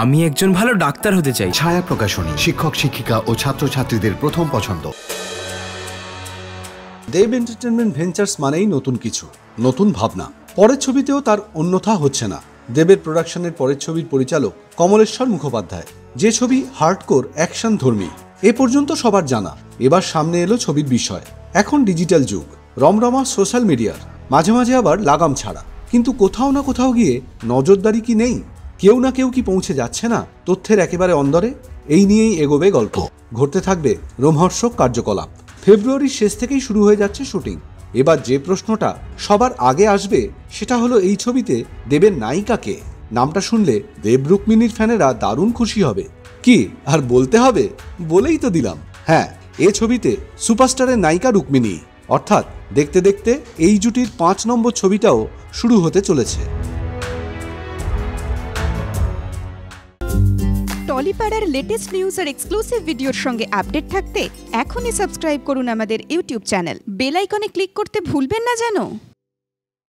আমি একজন ভালো ডাক্তার হতে চাই। ছায়া প্রকাশনী, শিক্ষক শিক্ষিকা ও ছাত্রছাত্রীদের প্রথম পছন্দ। দেব এন্টারটেনমেন্ট ভেঞ্চার্স মানেই নতুন কিছু, নতুন ভাবনা। পরের ছবিতেও তার অন্যথা হচ্ছে না। দেবের প্রোডাকশনের পরের ছবির পরিচালক কমলেশ্বর মুখোপাধ্যায়। যে ছবি হার্ডকোর অ্যাকশন ধর্মী, এ পর্যন্ত সবার জানা। এবার সামনে এলো ছবির বিষয়। এখন ডিজিটাল যুগ, রমরমা সোশ্যাল মিডিয়ার, মাঝে মাঝে আবার লাগাম ছাড়া। কিন্তু কোথাও না কোথাও গিয়ে নজরদারি কি নেই? কেউ না কেউ কি পৌঁছে যাচ্ছে না তথ্যের একেবারে অন্দরে? এই নিয়েই এগোবে গল্প। ঘটতে থাকবে রোমহর্ষক কার্যকলাপ। ফেব্রুয়ারির শেষ থেকেই শুরু হয়ে যাচ্ছে শুটিং। এবার যে প্রশ্নটা সবার আগে আসবে সেটা হলো, এই ছবিতে দেবের নায়িকাকে। নামটা শুনলে দেব রুক্মিণীর ফ্যানেরা দারুণ খুশি হবে। কি আর বলতে হবে, বলেই তো দিলাম। হ্যাঁ, এ ছবিতে সুপারস্টারের নায়িকা রুক্মিণী। অর্থাৎ দেখতে দেখতে এই জুটির 5 নম্বর ছবিটাও শুরু হতে চলেছে। টলিপাড়ার লেটেস্ট নিউজ আর এক্সক্লুসিভ ভিডিওর সঙ্গে আপডেট থাকতে এখনই সাবস্ক্রাইব করুন আমাদের ইউটিউব চ্যানেল। বেল আইকনে ক্লিক করতে ভুলবেন না যেন।